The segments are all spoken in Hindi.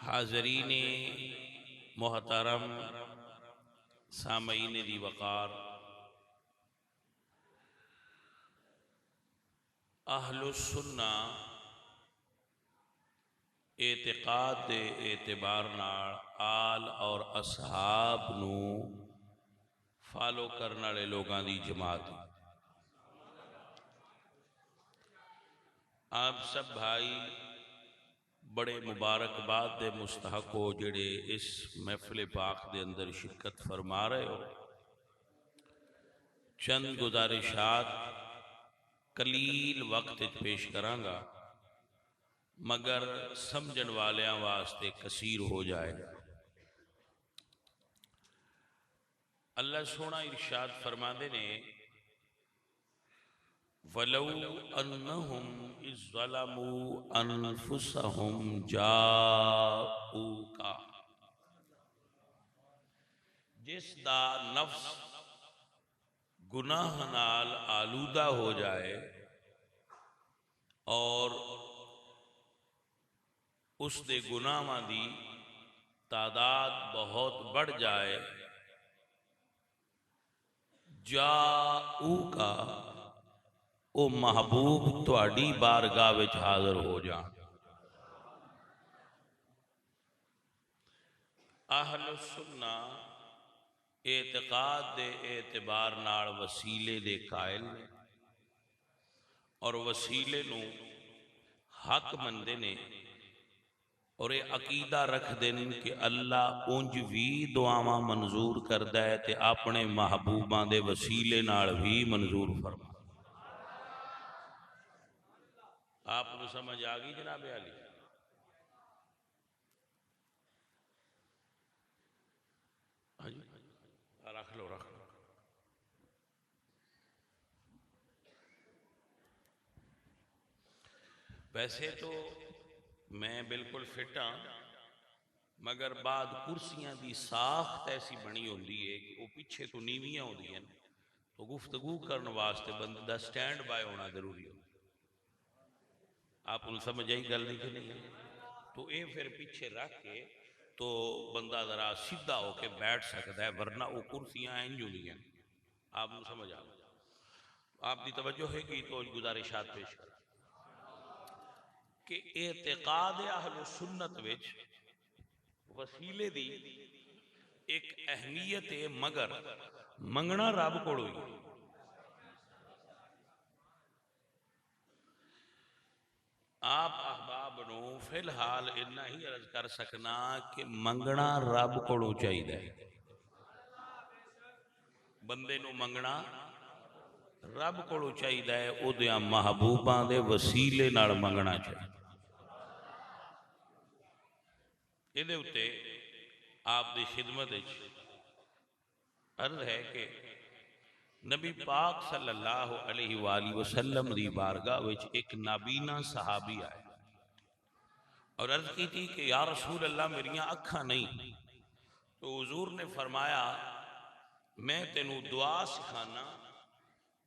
हाज़रीन मोहतरम, सामईन दी वक़ार, अहलुस्सुन्ना एतिक़ाद दे एतबार नाल आल और असहाब नू फॉलो करने वाले लोगों की जमात। आप सब भाई बड़े मुबारकबाद दे मुस्तहक हो जिहड़े इस महफिल पाक दे अंदर शिरकत फरमा रहे हो। चंद गुजारिशात कलील वक्त पेश करांगा, मगर समझण वालियां वास्ते कसीर हो जाएगा। अल्लाह सोना इरशाद फरमाते ने, वलौ अन्नहुम इज़ ज़लमू अनफुसहुम जाऊका, जिस दा नफ्स गुनाह नाल आलूदा हो जाए और उस दे गुनाहां दी तादाद बहुत बढ़ जाए, जाऊका ओ महबूब तुहाडी बारगाह विच हाज़र हो जान। अहलुस्सुन्ना एतिक़ाद दे एतबार नाल वसीले दे कायल ने और वसीले नू हक मनदे ने और ये अकीदा रखते हैं कि अल्लाह उंज भी दुआवां मंजूर करता है ते अपने महबूबां दे वसीले नाल भी मंजूर फरमा। आपको समझ आ गई जनाब अली? हाँ जी, रख लो रख लो। वैसे तो मैं बिल्कुल फिट हाँ, मगर बाद कुर्सियां की साख्त ऐसी बनी होती है कि वो पिछे तो नीवियां होंदी हैं, तो गुफ्तगू करने वास्ते बंदे का स्टैंड बाय होना जरूरी हो। आप समझ आई गल नहीं कि नहीं? तो ये फिर पीछे रख के तो बंदा जरा सीधा होके बैठ सकता है, वरना वो कुर्सियां इंज होंदियां। आप समझ आ आपकी तवज्जो है कि तो गुजारिशात पेश कर कि एतिक़ाद अहलुस्सुन्नत विच वसीले दी एक अहमियत है, मगर मंगना रब कोलों ही। आप अहबाब नू फिलहाल इन्ना ही अर्ज कर सकना कि मंगना रब कोलों चाहिए। बंदे नू मंगना रब कोलों चाहिए, उहदियां महबूबां दे वसीले नाल मंगना चाहिए। इहदे उत्ते आप दी खिदमत विच अर्ज है कि नबी पाक सल्लल्लाहु अलैहि वसल्लम दी बारगाह विच एक नाबीना सहाबी आए और अर्ज की थी कि या रसूल अल्लाह मेरियां अखा नहीं। तो हुजूर ने फरमाया मैं तेनू दुआ सिखाना,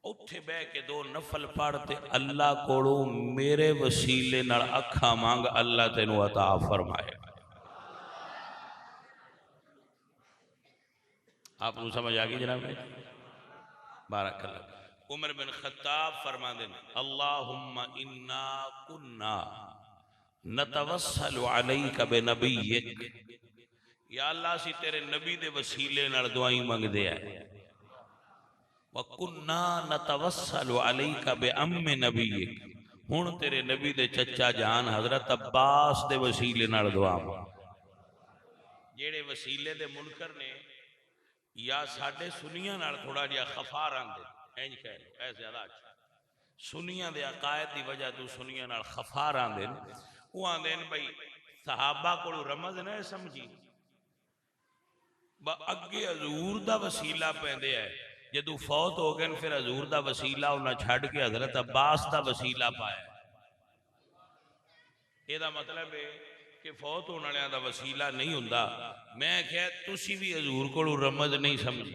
उत्थे बह के दो नफल पढ़ते अल्लाह कोलों मेरे वसीले नाल अखा मांग, अल्लाह तेनू अता फरमाए। आपको समझ आ गई जनाब? बारकल्लाह। उमर बिन खत्ताब फरमाते हैं, अल्लाहुम्मा इन्ना कुन्ना नतवस्सलु अलैका बिनबिय्यिक, या अल्लाह सी तेरे नबी दे वसीले नाल दुआई मंगदे हैं। व कुन्ना नतवस्सलु अलैका बिअम्मि नबिय्यिक, हुण तेरे नबी दे चचा जान हजरत अब्बास दे वसीले नाल दुआ मंग। जेड़े वसीले दे मुनकर ने या साडे सुनियां नाल थोड़ा जिहा खफा रंदे, इंज कह लो ऐ ज्यादा अच्छा। सुनियां दे अकायद की वजह तो सुनियां नाल खफा रंदे, वो आंदे भाई सहाबा कोलों रमज ना समझी, अगे हजूर दा वसीला पैंदे है, जदों फौत हो गए फिर हजूर दा वसीला उन्हें छड़ के हजरत अब्बास दा वसीला पाया। ਇਹਦਾ मतलब है कि फौत होने वालियां दा वसीला नहीं हुंदा। मैं आख्या तुसी भी हजूर कोलों रमज नहीं समझी।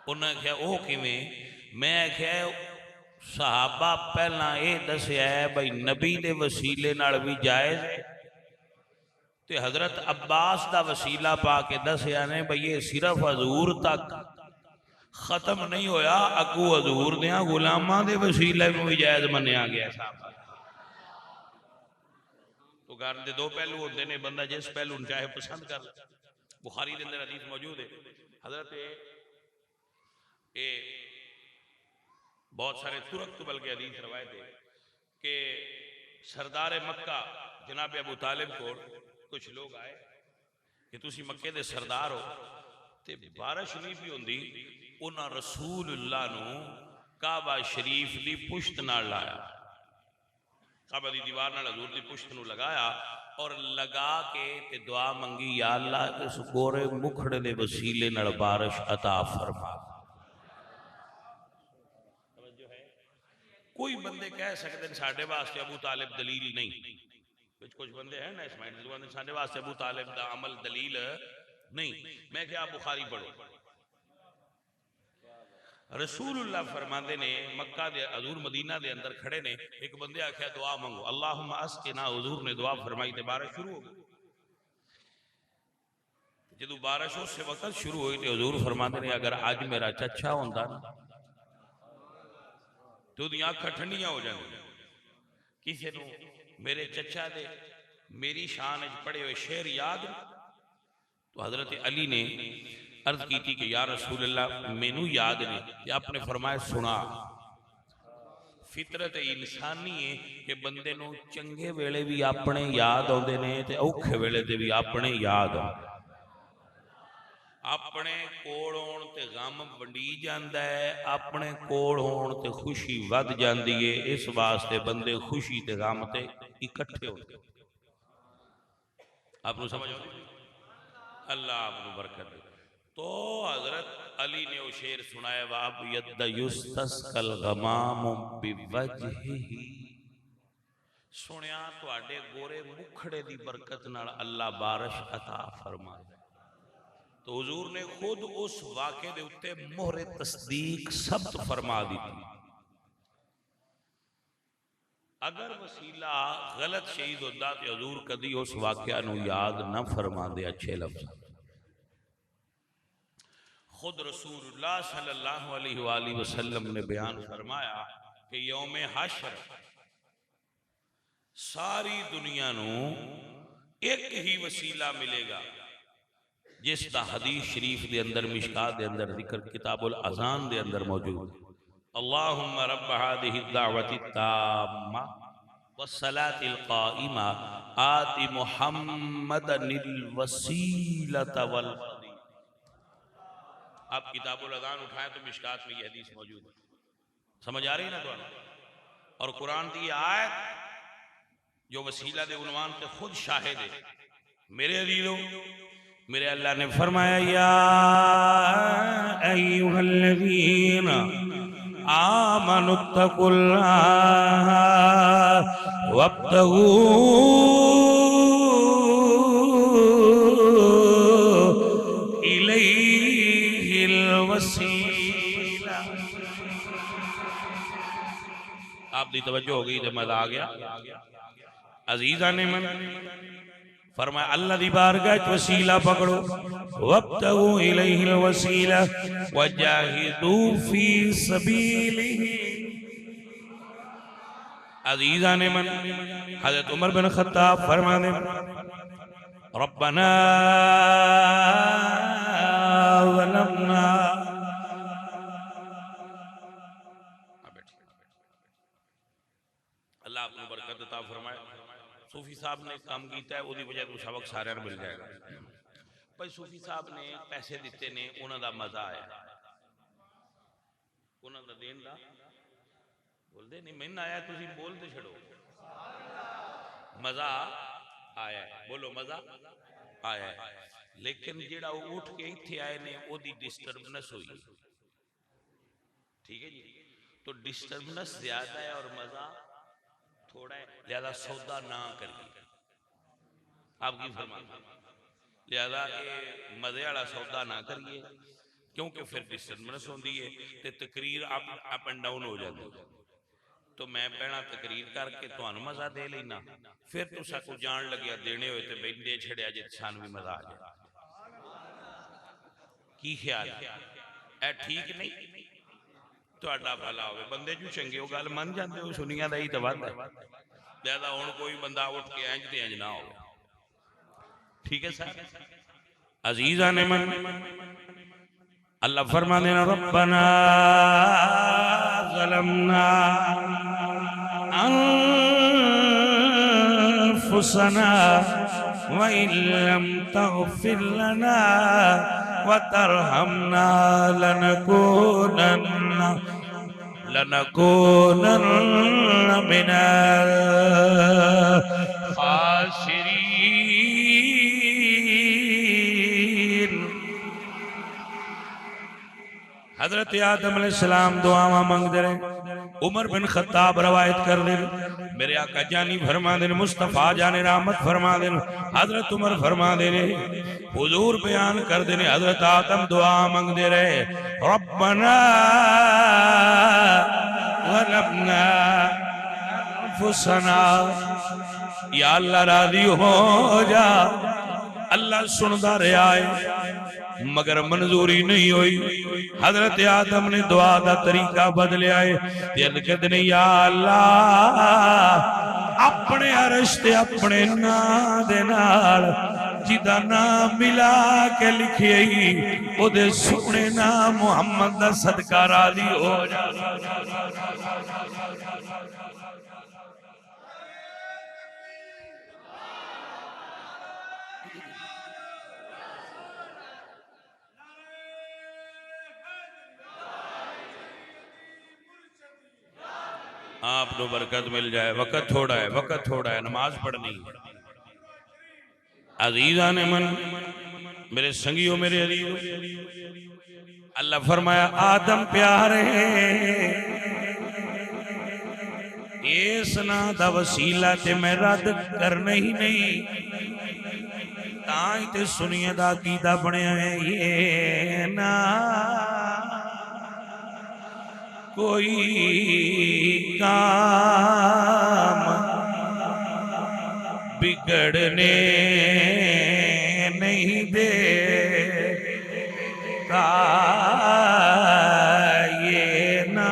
उन्हें आख्या ओह किवें? मैं आख्या सहाबा पहला ये दसिया है भाई नबी दे वसीले नाल भी जायज़ है तो हजरत अब्बास का वसीला पा के दसिया ने बई ये सिर्फ हजूर तक खत्म नहीं होया, अगू हजूर दियां गुलामां दे वसीले नूं भी जायज मन्निया गया। तो घर के दो पहलू होते हैं, बंदा जिस पहलू चाहे पसंद कर ले। बुखारी के अंदर हदीस मौजूद है, हजरत ये बहुत सारे तुरक बल्कि हदीस रवायत है कि सरदार मक्का जनाब अबू तालिब को कुछ लोग आए कि तुसी मक्के दे सरदार हो, ते बारिश नहीं भी होंदी, उन्हां रसूलुल्लाह नूं काबा शरीफ की पुश्त नाल लाया, काबा दी दीवार नाल हजूर दी पुश्त नूं लगाया और लगा के ते दुआ मंगी, या अल्लाह इस गोरे मुखड़े दे वसीले नाल बारिश अता फरमा। कोई बंदे कह सकते हैं साढ़े वास्ते अबू तालिब दलील नहीं, कुछ बंदे हैं ना इस माइंड साढ़े वास्ते अबू तालिब का अमल दलील नहीं। मैं क्या बुखारी पढ़ो, रसूलुल्लाह फरमाते ने मक्का दे हजूर मदीना दे अंदर खड़े ने, एक बंदे आख्या दुआ मंगो, अल्लाहुम्मा अस्किना, हजूर ने दुआ फरमाई तो बारिश शुरू हो गई। जो बारिश उस वक्त शुरू हुई तो हजूर फरमाते ने अगर अज मेरा चचा होंदा तो उदियां अखां ठंडियां हो जांदियां। किसी नूं मेरे चचा दे मेरी शान पढ़े हुए शेर याद, तो हजरत अली ने अर्ज की कि या रसूल अल्लाह मैनू याद नहीं, आपने फरमाया सुना। फितरत इंसानी है कि बंदे नूं चंगे वेले भी अपने याद आउंदे ने ते औखे वेले ते भी अपने याद आउंदे। अपने कोल होण ते गम वंडी जांदा है, अपने कोल होण ते खुशी वध जांदी है। इस वास्ते बंदे खुशी ते गम ते इकट्ठे होंदे। आपको समझ आ गई? अल्लाह आपको बरकत दे। तो हजरत अली ने वो शेर सुनाया, वाब यद युस्तस्कल गमाम बिवजहिही, सुनिया तुहाडे गोरे मुखड़े दी बरकत नाल अल्लाह बारिश अता फरमाए। तो हुजूर ने खुद उस वाक़े दे उत्ते मोहरे तस्दीक सब्त फरमा दी थी। अगर वसीला गलत शहीद होता तो हजूर कदी उस वाक़या नूं याद न फरमांदे अच्छे लफ्ज़। खुद रसूलुल्लाह सल्लल्लाहु अलैहि वसल्लम ने बयान फरमाया कि यौम हश्र सारी दुनिया नूं एक ही वसीला मिलेगा, जिसका हदीस शरीफ के अंदर मिशकात के अंदर जिक्र किताबुल अज़ान के अंदर मौजूद है। अल्लाहुम्मा रब्ब हादिहि दावति ताम्मा वस्सलातिल क़ाइमा आति मुहम्मदनिल वसीलत वल फज़ीला। आप किताबुल अज़ान उठाएं तो मिशकात में ये हदीस मौजूद है। समझ आ रही ना तो? और कुरान की आयत जो वसीला दे उन्वान पे खुद शाहिद है। मेरे अजीजों, मेरे अल्लाह ने फरमाया, या अय्युहल्लज़ीना आमनुत्तकुल्लाह वब्तगू इलैहिल वसीला। आपकी तवज्जो हो गई तो मजा आ गया। अजीजा ने मन फरमाया अल्लाह दी बारगाह वसीला पकड़ो, वब्तगू इलैहिल वसीला वजाहिदू फी सबीलिही। अजीजा ने मन हज़रत उमर बिन खत्ताब फरमाने, रब्बना ज़लमना, अल्लाह आपको बरकत अता फरमाए। सूफी साहब ने काम किया है, उसकी वजह तो सबक सारे मिल जाएगा। भाई सूफी साहब ने पैसे दिते ने, उन्होंने मजा आया, उन्होंने देन का बोलते नहीं मैंने आया, तुम बोलते छड़ो मजा आया, बोलो मजा आया। लेकिन जेड़ा उठ के इत्थे आए ने ओदी डिस्टर्बनेस हुई। ठीक है जी, तो डिस्टर्बनेस ज्यादा है और मजा थोड़ा है, ज्यादा सौदा ना करिए। आपकी फरमान, लिहाजा ये मजे वाला सौदा ना करिए, क्योंकि फिर डिस्टर्बनेस होती है तो तकरीर अप एंड डाउन हो जाती है। तो मैं पहला तकरीर करके तुहानू मजा दे लेना, फिर तुसा को जान लग्या देने हुए तो बेंदे छड़िया जे सानू भी मजा आ जाए। की ख्याल है? ठीक नहीं? तुहाडा भला होवे, बंदे जू चंगे हो गल मन जाते हो, सुनिया दा ही तो वध है ज्यादा। हुण कोई बंदा उठ के इंज ते इंज ना हो। ठीक है सर अजीजा ने मन अल्लाह फरमा देना रब्बना ज़लमना अनफुसना व इल्लम तग़फिर लना व तरहमना लनकूनन्न मिनल खासिरीन। हजरत आदम अलैहिस्सलाम दुआवा मंगते रहे। उमर बिन खत्ताब रवायत कर दे, मेरे आका जानी फरमा दे, मुस्तफा जाने रहमत फरमा दे, हजरत उमर फरमा दे, हुजूर बयान कर दे, हजरत आदम दुआ मंगते रहे, रब्बना ज़लमना अनफुसना, या अल्लाह राजी हो जा। अल्लाह सुनदा रहा है मगर मंजूरी नहीं हुई। हजरत आदम ने दुआ का तरीका बदलिया है, दिल कहते ने या अल्लाह अपने अरश ते अपने नाम दे नाल जिदा नाम मिला के लिखे ओदे सोने नाम मुहम्मद दा सदका राजी हो जा। आपको बरकत मिल जाए। वक्त थोड़ा है, वक्त थोड़ा है, नमाज पढ़नी। अजीजा ने मन मेरे संगियों, मेरे अजीजों, अल्लाह फरमाया आदम प्यारे इस ना दा वसीला ते मैं रद्द करना ही नहीं, ताई ते सुनिए दा कीदा बनया है ये ना कोई काम बिगड़ने नहीं देता ये ना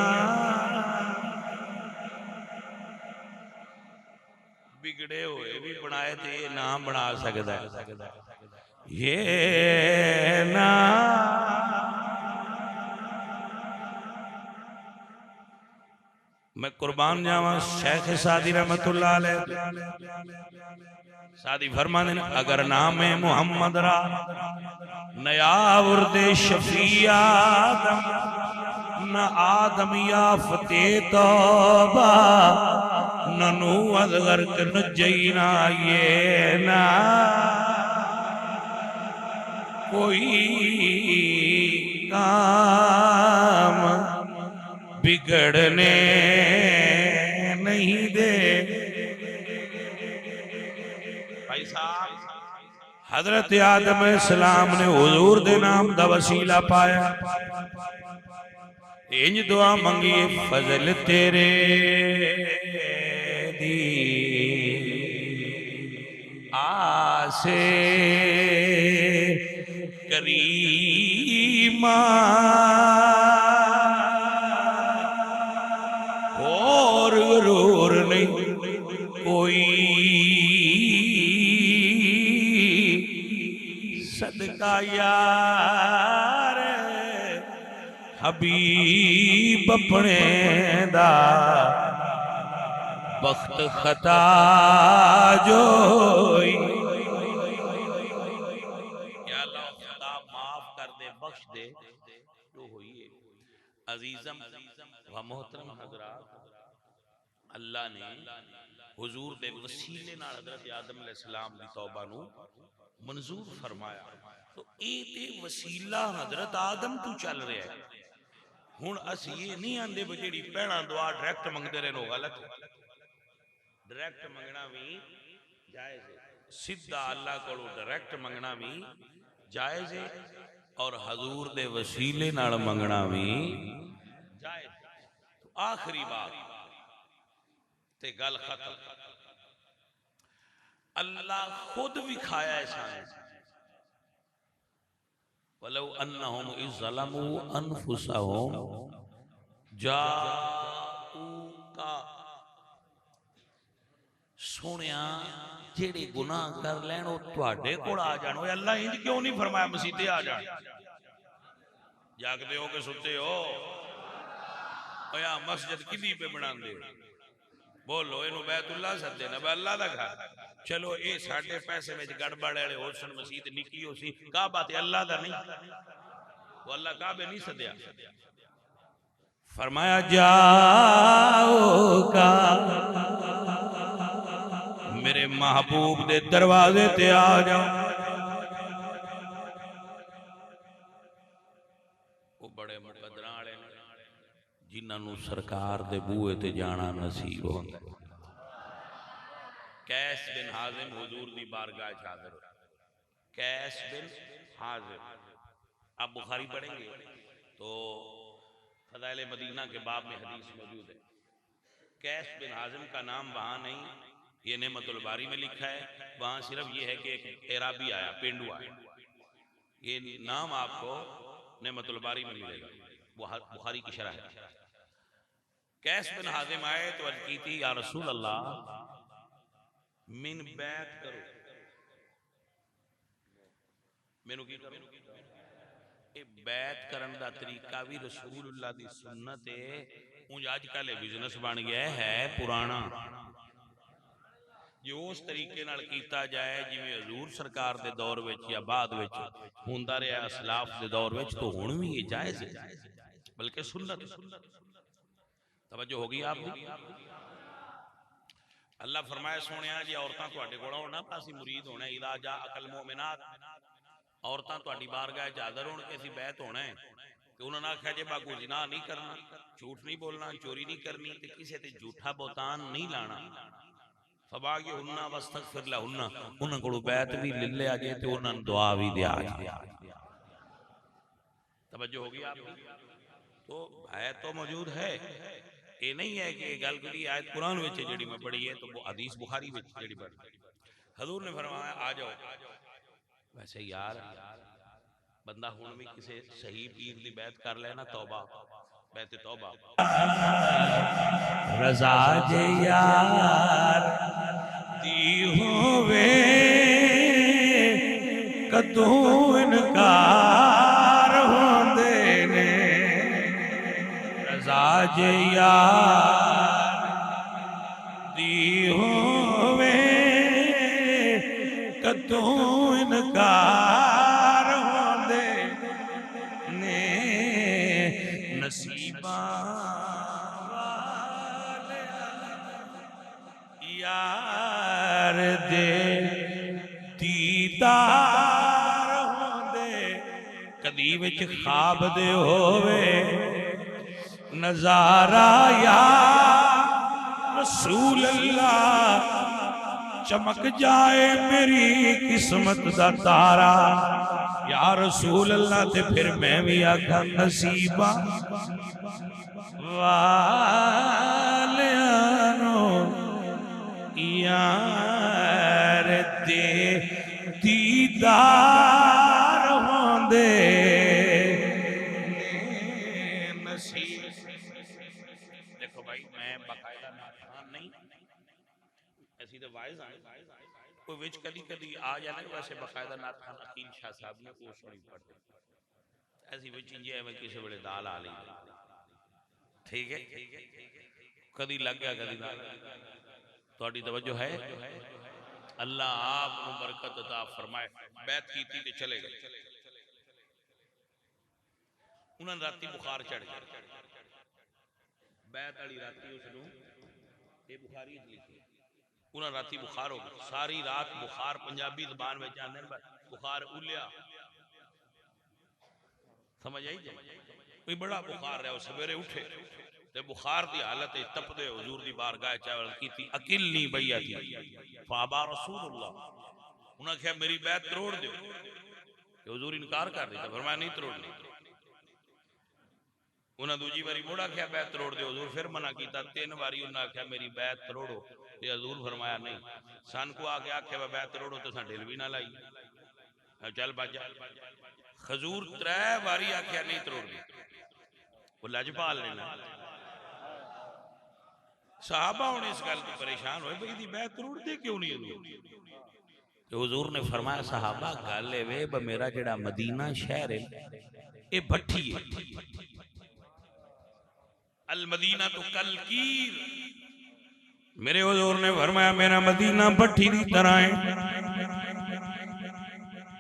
बिगड़े हुए भी बनाए थे ये ना बना सकता है ये ना। मैं कुर्बान जावा शेख सादी रहमतुल्लाह अलैह सादी फरमाने अगर नाम है मुहम्मद रा नया उर्दे शफी आदम न आदम याफते तौबा ननू अज़गर न जईना ये ना कोई काम बिगड़ने नहीं दे। भाई साहब हजरत आदम अलैहिस्सलाम ने हुजूर दे नाम दा वसीला पाया, इंज दुआ मंगी फजल तेरे दी आसे करीमा और नहीं कोई सदका यार हबीब अपने दा बख्त खता जो या अल्लाह खुदा माफ कर दे बख्श दे जो हुई है। अजीजम व मोहतरम हजरात, अल्लाह ने हुजूर दे वसीले नाल हजरत आदम अलैहिस्सलाम दी तौबा नू मंजूर फरमाया। तो ये ते वसीला हजरत आदम तू चल रहा है। हुण असी ये नहीं आंदे भी जेड़ी पहला दुआ डायरेक्ट मंगते रहे गलत। डायरेक्ट मंगना भी जायज है, सीधा अल्लाह को डायरेक्ट मंगना भी जायज है और हजूर दे वसीले नाल मंगना भी जायज। तो आखिरी बात ते गल खत्म। अल्लाह खुद विखाया है सामने, वलौ अन्नहुम इज़ ज़लमू अनफुसहुम जाऊका, सोनिया जेड़े गुनाह कर लैन वो तुहाडे कोल आ जाण। ओए अल्लाह इंज क्यों नहीं फरमाया मसीते आ जाण? जागदे हो के सुते हो? ओए मस्जिद किदी पे बनांदे हो? बोलो इनू बैतुल्ला सदे ना अल्लाह दा घर। चलो ये साडे पैसे में गड़बड़ वाले होसन, मसीत निकी हो सी, काबा ते अल्लाह दा नहीं, वो अल्लाह काबे नहीं सदया। फरमाया जाओगा मेरे महबूब दे दरवाजे ते आ जाओ। वो बड़े मुकदरा वाले जिन्होंने सरकार दे बूहे ते जाना नसीब होंदा। कैस बिन हाजिम हुजूर दी बारगाह च हाजिर हो। कैस बिन हाजिम, आप बुखारी पढ़ेंगे तो फज़ाइल मदीना के बाब में हदीस मौजूद है। कैस बिन हाजिम का नाम वहाँ नहीं, ये नेमतुल बारी में लिखा है। वहाँ सिर्फ ये है कि एक एराबी आया, पेंडू आया। ये नाम आपको नेमतुल बारी में मिलेगा, बुखारी की शरह है। कैस बिन हाजिम आए तो अर्ज की थी, या रसूल अल्लाह मिन बैत करो, मैनू की करो। ये बैत करन दा तरीका भी रसूलुल्लाह दी सुन्नत है। उंज अजकल बिजनेस बन गया है पुराना, जो उस तरीके नाल कीता जाए जिवें हजूर सरकार दे दौर विच या बाद विच हुंदा रहा, असलाफ दे दौर विच, तो हुण भी ये जायज है, बल्कि सुन्नत। तवज्जो होगी आपकी? अल्लाह फरमाया सोनिया जी औरतां तुहाडे कोल होना, असीं मुरीद होना। इदा जा अकल मोमिनात, औरतां तुहाडी बारगाह च हाज़िर होण के असीं बैत होना है। तो उन्होंने आख्या जे बागू जिना नहीं करना, झूठ नहीं बोलना, चोरी नहीं करनी, ते किसी ते झूठा बोतान नहीं लाना। फबागी हुन्ना वस्तगफिर लहुन्ना, उन्हां कोलों बैत भी ले लिया जे ते उन्हां नूं दुआ भी दिया जे। तवज्जो होगी आपकी? तो है तो मौजूद है, ये नहीं है कि गल करी आयत कुरान विच जेड़ी मैं पढ़ी है तो वो हदीस बुखारी विच जेड़ी पढ़ी। हजूर ने फरमाया आ जाओ। वैसे यार बंदा हुण भी किसी सही पीर दी बैत कर लेना, तौबा, बैत तौबा। रजा जे यार दी होवे कदों इनकार होंदे ने, रजा जे यार दी होवे कदों इनकार होंदे ने, नसीबा वाले यार दे दीदार होंदे। कदी विच ख्वाब दे होवे नजारा, या रसूल अल्लाह चमक जाए मेरी किस्मत दा तारा, या रसूल अल्लाह, ते फिर मैं भी आखा नसीबा वालियानो यार दे दीदार होंदे नसीब। देखो भाई मैं बाकायदा नाथान नहीं, ऐसी तो वाइज आए कोई विच कदी कदी आ जाए ना, वैसे बाकायदा नाथान अकील शाह साहब ने वो सुनी पढ़ते ऐसी विच इंजे में किसी वेले दाल आ ली, ठीक है, कदी लग गया कदी ना। थोड़ी तवज्जो है? अल्लाह आप बरकत अता फरमाए। बैत की ते चले गए, उन्होंने राती बुखार चढ़ गया। बैत वाली राती उसनूं ये बुखारी लिखी, उन्हें राती बुखार हो गया। सारी रात बुखार, पंजाबी जबान में आने बुखार उलिया, समझ आई जाए कोई बड़ा बुखार रहा। सवेरे उठे ते बुखार की हालत तपदे हुजूर दी बारगाह चावल की थी, अकिल नहीं भैया थी फाबा रसूलुल्लाह। उन्हें कहा मेरी बैत तोड़ दो, हुजूर इनकार कर दिया, फरमाया नहीं तोड़नी। उन्हें दूजी बारी मुड़ आख्या बैत तरोड़ दो, हजूर फिर मना किया, 3 बारी उन्हें आख्या मेरी बैत तरोड़ो, ते हजूर फरमाया नहीं, सन को आके आख्या वा बैत तरोड़ो तो ढिल भी ना लाई, चल बाजा। हजूर 3 बारी आख्या नहीं तरोड़दी, वो लजपाल ने ना साहबा हुण इस गल तो परेशान होए भाई दी बैत तरोड़दे क्यों नहीं हजूर? तो हुजूर ने फरमाया साहबा गल वे मेरा जेड़ा मदीना शहर है ये भट्ठी है, अल मदीना तो कलकीर, मेरे हुजूर ने फरमाया मेरा मदीना भट्ठी की तरह है,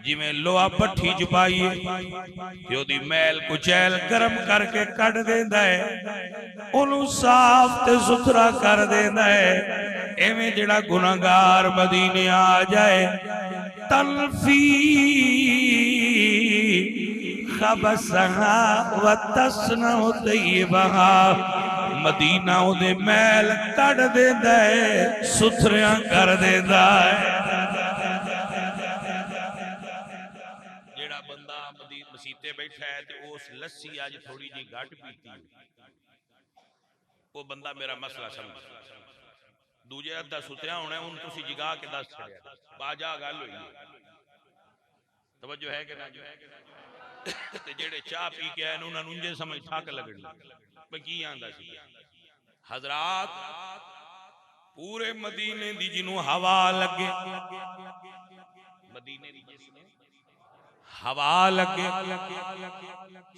जिमें लोहा भट्ठी च पाइए ते ओदी मैल कुचैल गर्म करके कढ देंदा है, ओनू साफ ते सुथरा कर देंदा है। एवें जेड़ा गुनाहगार मदीने आ जाए तलफी खबसहा व तस्ना तय्यबहा, मदीना ओदे मैल कढ देंदा है, सुथरिया कर देंदा है। जेड़ा बंदा मसीते बैठा है ते उस लस्सी आज थोड़ी जी घट पीती वो बंदा मेरा मसला समझ, दूजे अद्धा सुतिया होना उन तुसी जगा के दस छड़िया बाजा गल हुई है, तवज्जो है कि ना? ते जेड़े चाह पी के आए उन्होंने उंजे समझ ठक लगनी मैं की आंदा सी। हजरात पूरे मदीने दी जिन्हों हवा लगे, मदीने दी जिसने हवा लगे,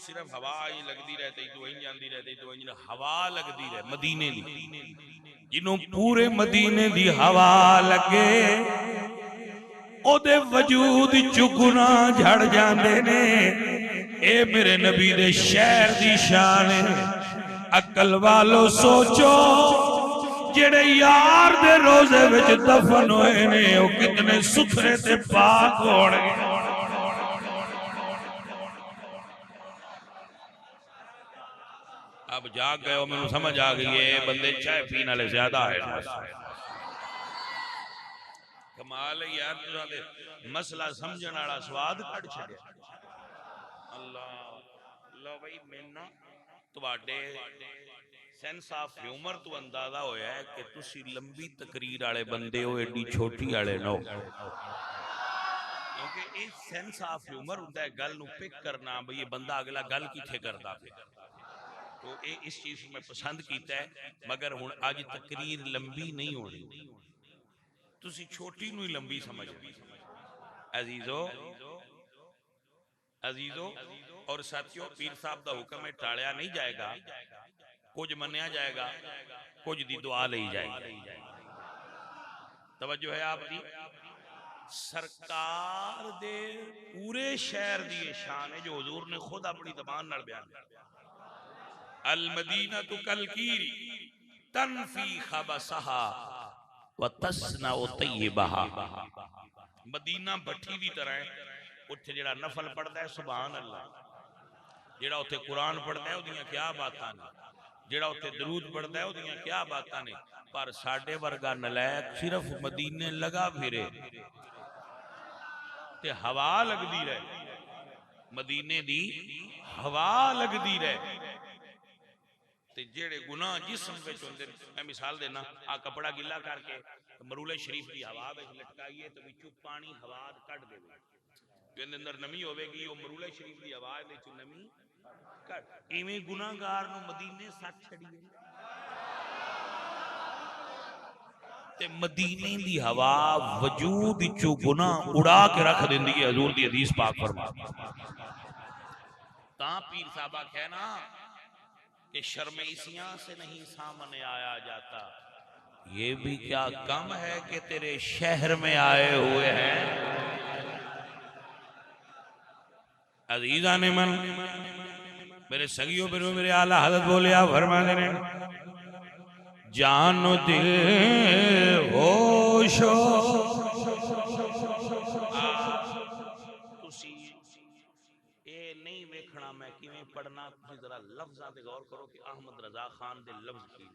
सिर्फ हवा ही लगती रहती तो वहीं जाती रहती तो वहीं हवा लगती रहे, मदीने दी जिन्हों पूरे मदीने दी हवा लगे ओदे वजूद चु गुनाह झड़ जाते ने। ए मेरे नबी दे शहर दी शान है। अकल वालो सोचो जेड़े यार दे रोजे विच दफन होए ने ओ कितने सुथरे ते पाक होणगे। अब जाग गए हो, मैनू समझ आ गई है बंदे चाय पीने वाले ज्यादा है। कमाल है यार, तुहाडे मसला समझण वाला स्वाद कढ छड्या। अल्लाह लो भाई मैनू तुहाडे सेंस ऑफ ह्यूमर तो अंदाजा होया है कि तुसी लंबी तकरीर वाले बंदे हो, एडी छोटी वाले नो, क्योंकि इस सेंस ऑफ ह्यूमर होंदा है गल नू पिक करना भाई ये बंदा अगला गल किथे करदा पे, तो ये इस चीज में पसंद किया है। मगर हुण अज तकरीर लंबी नहीं होनी, तुसी छोटी नू ही लंबी समझ। अजीजो अजीजो और साथियों, पीर साहब का हुक्म है टालिया नहीं जाएगा, कुछ मन्या जाएगा, कुछ दी दुआ ली जाएगी। तवज्जो है आपकी? सरकार दे पूरे शहर दी शान है जो हुजूर ने खुद अपनी जबान नाल बयान किया। अल मदीना तो कलकीरी तनफी खबसहा व तस्ना तय्यबहा, मदीना भट्ठी की तरह है। उत्थे जेड़ा नफल पढ़ता है सुभान अल्लाह, जेड़ा उत्थे कुरान पढ़ता है उदियां क्या बातां ने, जेड़ा उत्थे दरूद पढ़ता है उदियां क्या बातां ने। पर साडे वर्गा नलायक सिर्फ मदीने लगा फिरे ते हवा लगदी रहे, मदीने दी हवा लगदी रहे ते जेड़े गुनाह जिस्म विच हुंदे। मैं मिसाल देना, आ कपड़ा गिला करके मरूले शरीफ की हवा विच लटकाइए तो विचों पानी हवा कढ देवे, जिहदे अंदर नमी होवेगी वो मरूले शरीफ की आवाज विच नमी कढ। इवें गुनाहगार नूं मदीने सट छड़िए ते मदीने दी हवा वजूद विचों गुनाह उड़ा के रख देंदी है। हजूर दी हदीस पाक फरमाती ता पीर साहबा कहना कि शर्म इसियां से नहीं सामने आया जाता, ये भी क्या कम है कि तेरे शहर में आए हुए हैं। अजीजा ने मन मेरे सगियों पर मेरे आला हज़रत बोलिया फरमाते ने जानो दिल होशो तुसी ये नहीं वेखना मैं किवें पढ़ना, तुसी जरा लफ्ज़ां ते गौर करो कि अहमद रजा खान दे लफ्ज़ की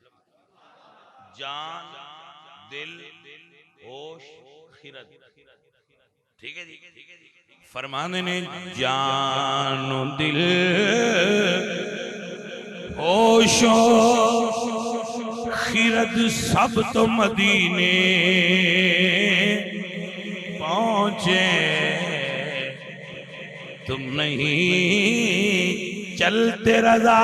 जान दिल होश खिरत, ठीक है जी। फरमाने ने जानो दिल होशो खिरद सब तो मदीने पहुंचे, तुम नहीं चलते रजा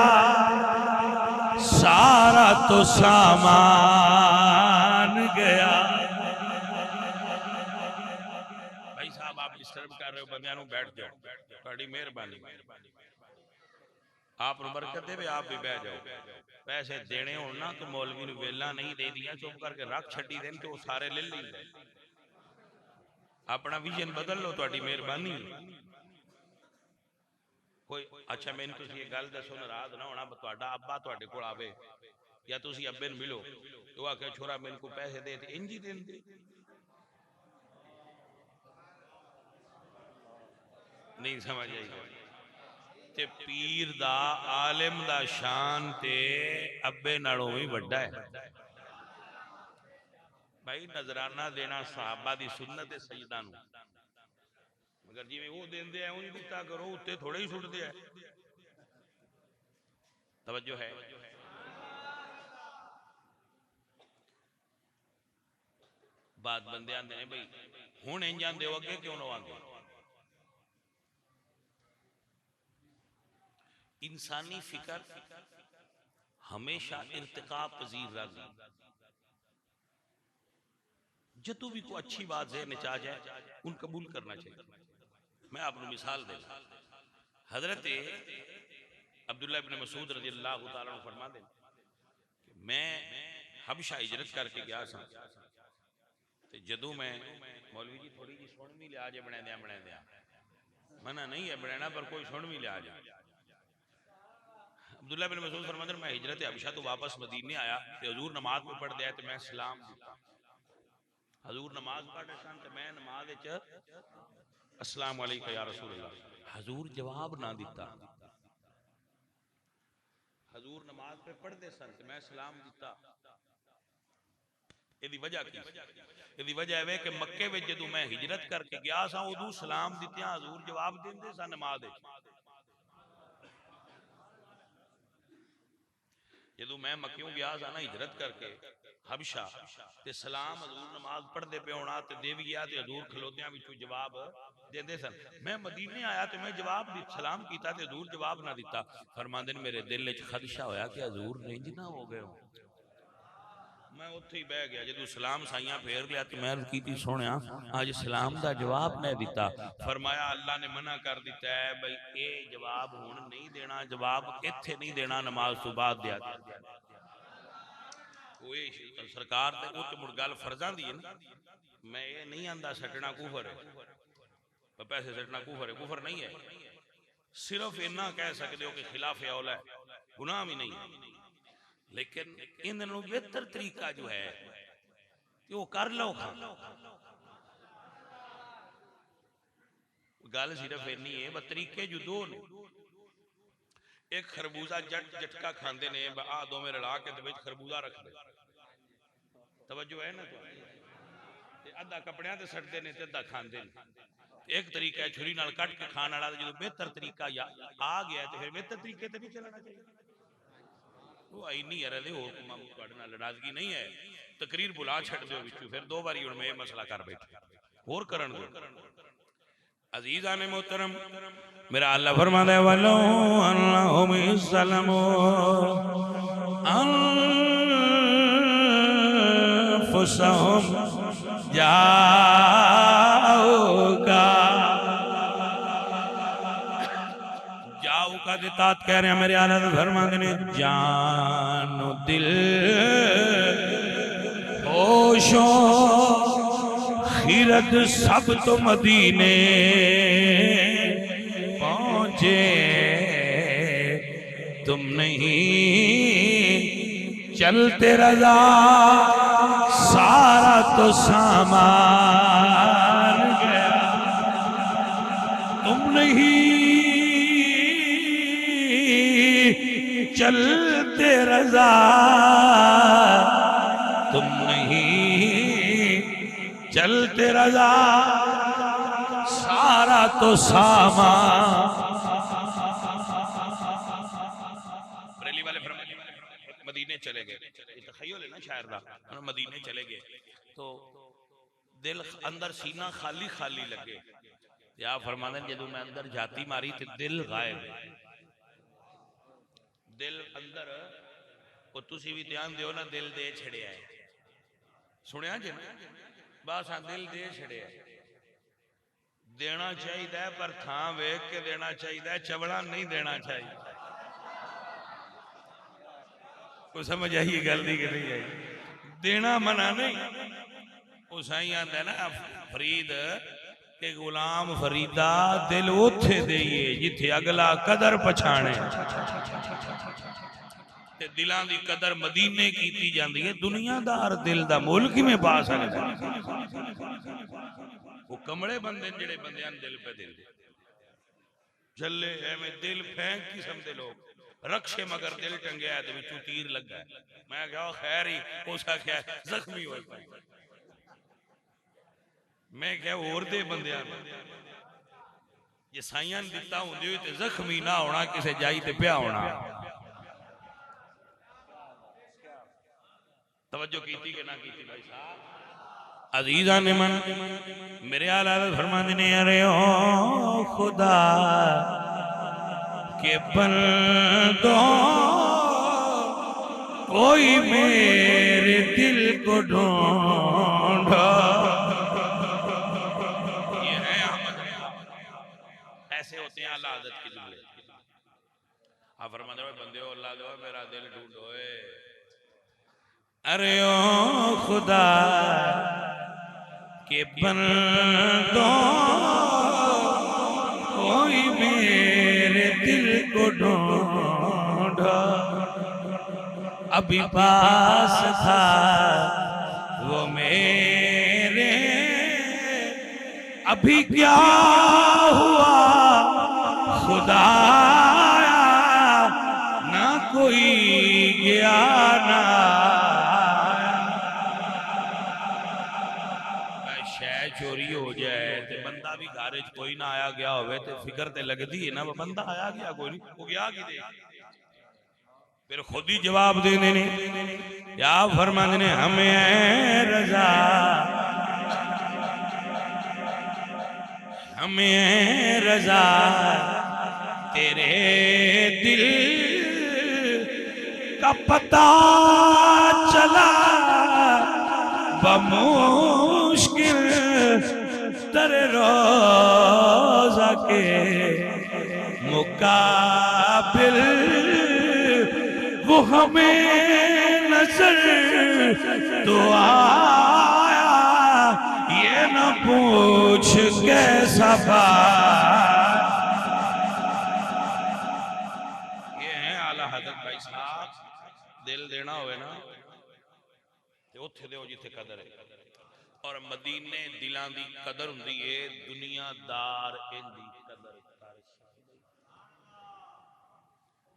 सारा तो सामान गया। भाई साहब आप डिस्टर्ब कर रहे हो बंदियां नूं, बैठ जाओ, बड़ी मेहरबानी। आप बरकत दे, आप भी बैठ जाओ। पैसे देने हो ना तो मौलवी नूं वेला नहीं दे दिया, चुप करके रख छड्डी देन तो सारे ले लेंगे। अपना विजन बदल लो, तुहाडी मेहरबानी। कोई अच्छा मैनूं तुसीं ये गल दसो, नाराज ना होना, तुहाडा अब्बा तुहाडे कोल आवे या तुसीं अब्बे नूं मिलो तो आखे छोरा मैनूं को पैसे दे, इंज ही देंदे? नहीं समझ आई? ते पीर दा आलिम दा शान ते अब्बे नालों भी वड्डा है। भाई नजराना देना सहाबा दी सुन्नत है सईदा नूं, मगर जिवें वो देंदे हैं उंज दिता करो, उत्ते थोड़े ही सुटदे हैं। तवज्जो है? बात बंदे आंदे ने भाई हुण इंज आंदे हो, अगे क्यों ना आंदे? इंसानी फिकर हमेशा इर्तिका पजीर रही। जदों भी कोई अच्छी बात ज़हन च आ जाए उन कबूल करना चाहिए। मैं आपको मिसाल दे, हजरत अब्दुल्ला इब्न मसूद रज़ी अल्लाह तआला अन्हु फरमा दे कि मैं हबशा हिजरत करके गया सा, ते जदों मैं मौलवी जी थोड़ी जी सुन भी लिया जे बना दिया मना नहीं है बनाना, पर कोई सुन भी लिया जे। अब्दुल्ला बिन मसूद फरमाते हैं मैं हिजरत हबशा तो वापस मदीने आया ते हुजूर नमाज में पढ़ दिया, तो मैं सलाम दिता। हजूर नमाज पढ़ सन ते मैं नमाज विच अस्सलाम वालेकुम या रसूल अल्लाह, हजूर जवाब ना दिता। हजूर नमाज पे पढ़ते सन ते मैं सलाम दिता। इहदी वजह की? इहदी वजह है कि मक्के विच जदों मैं हिजरत करके गया सा उदों सलाम दित्तियां हजूर जवाब देंदे सन नमाज विच। जदों मैं मक्कियों गया सा ना हिजरत करके हबशा, ते सलाम हजूर नमाज पढ़ते पे होना ते दे भी गया, ते हजूर खलोतियां विचों जवाब देंदे सन। मैं मदीने आया तो मैं जवाब सलाम कीता ते हजूर जवाब ना दिता। फरमांदे ने मेरे दिल विच खदशा होया कि हजूर इंज ना हो गए हो। मैं उत्थे ही बह गया, जदों सलाम साइयां फेर लिया तो मैं कीती सोहणिया अज सलाम दा जवाब नहीं दिता। फरमाया अल्लाह ने मना कर दिता है भाई ये जवाब हुण नहीं देना, जवाब इत्थे नहीं देना, नमाज तो बाद दिया। सरकार ते उच मुड़ गल फर्जां दी है ना, मैं ये नहीं आंदा सटना कुफर है, पैसे सटना कुफर है, कुफर नहीं है। सिर्फ इन्ना कह सकते हो कि खिलाफ औला है, गुनाह भी नहीं है, लेकिन इन्हों बेहतर तरीका जो है वो कर लो। गल सिर्फ इन्नी है, तरीके जो दो ने। एक खरबूजा झटका खाते ने, आ दोवें रला के खरबूजा रख दे, तवज्जो है ना? तो अद्धा कपड़ियां ते सटते ने ते अद्धा खाते ने। एक तरीका है छुरी नाल कट के खाने वाला, जो बेहतर तरीका आ गया तो फिर बेहतर तरीके से नहीं चलना चाहिए। वो आई नहीं यार हो नाराजगी नहीं है, तकरीर बुला छड़ दो विचों, फिर दो बारी हुण मैं ये मसला कर बैठा होर करन दो। अजीजा ने मोहतरम मेरा अल्लाह फरमाता है वलो अल्लाहुम सल्लमो अनफुसहुम जाओगा का दितात कह रहे हैं मेरे आला फरमाते ने जानो दिल होशो खिरद सब तो मदीने पहुंचे, तुम नहीं चलते रजा सारा तो सामान गया। तुम नहीं चलते रजा, तुम नहीं चलते रजा सारा तो सामान। बरेली वाले चले गए, ये तखय्युल है ना शायर दा, मदीने चले गए तो दिल अंदर सीना खाली खाली लगे। या फरमाते जदों मैं अंदर जाती मारी तो दिल गायब, दिल अंदर वो तुसी भी ध्यान दियो ना, दिल दे छड़िया है, सुनिया जी ना, बस हाँ दिल दे छड़िया देना चाहिए पर थां वेख के देना चाहिए, चवड़ा नहीं देना चाहिए। को समझ आई गल दी कि नहीं आई? देना मना नहीं, वो साईं आंदा ना फरीद के गुलाम फरीदा दिल उथे देइए जिथे अगला कदर पछाणे, ते दिलां दी कदर मदीने कीती जांदी है, दुनियादार दिल दा मुल किवें पा सकदा? वो कमले बंदे जेड़े बंदियां दिल पे दिल जल्ले एवें दिल फेंक किस्म दे लोग रक्षे मगर दिल टंगया है विचों तीर लगा है। मैं कहा खैर ही हो सके जख्मी हो पाए, मैं क्या होर दे बंदियां जे साइयां ने दिता हुंदे ते जख्मी ना होना, किसे जाई ते पिया होना। तवज्जो कीती कि ना कीती भाई साहब? अजीजा ने मन मेरे आला फरमाते ने अरे ओ खुदा के बंदों कोई मेरे दिल को ढूंढो। ये है अहमद, ऐसे होते हैं अल्लाह आदत के जुमले। आप फरमाते हो बंदे हो अल्लाह दो मेरा दिल ढूंढो। अरे ओ खुदा के बंदों कोई मेरे दिल को ढूंढो। अभी पास था वो मेरे, अभी क्या हुआ खुदा ना कोई गया ना चोरी हो जाए ते बंदा भी घर कोई ना आया गया होवे ते फिक्र ते लगदी है ना, बंदा आया गया कोई नहीं, वो गया कि फिर खुद ही जवाब दे देने। या फरमाते ने हमें रजा, हमें रजा तेरे दिल का पता चला बमुश्किल तेरे रोज़ा के मुकाबिल वो हमें नजर तो आया, ये न पूछ कैसा बात। ये है आला हज़रत भाई साहब, दिल देना होवे ना उथे दो जिथे कदर है, और मदीने दिलां दी कदर हुंदी है, दुनियादार इंदी कदर कर।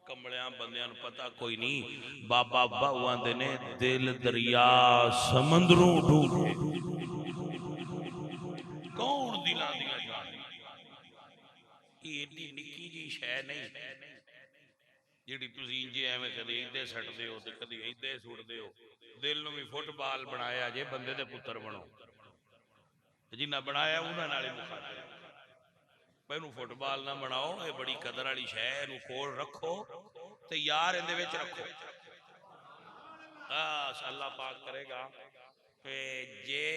कमलियां बंदियां नूं पता कोई नहीं, बाबा बाहू आंदे ने दिल दरिया समंदरों ढूंढे, कौन दिलां दियां जाने। एडी निक्की जी शै नहीं जिहड़ी तुसीं इंजे एवें कदी इधे सटदे हो ते कदी इधे सुटदे हो। दिल नूं भी फुटबाल बनाया जे, बंदे दे पुत्र बनो, जिन्ना बनाया उन्हां नाल ही मुखातिब। इहनूं फुटबाल ना बनाओ, ये बड़ी कदर वाली शै, इहनूं कोल रखो ते यार इहदे विच रखो। बस अल्लाह पाक करेगा कि जे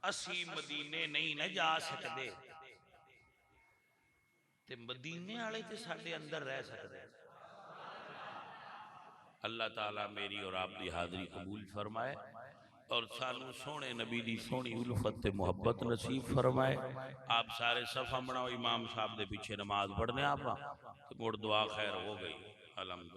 असी मदीने नहीं ना जा सकते ते मदीने वाले ते साडे अंदर रह सकते। अल्लाह ताला मेरी और आपकी हाज़री कबूल फरमाए और सानू सोने नबी दी सोनी उल्फत ते मुहब्बत नसीब फरमाए। आप सारे सफा बनाओ, इमाम साहब दे पीछे नमाज पढ़ने आप मुड़ दुआ खैर हो गई। अलहम्दुलिल्लाह।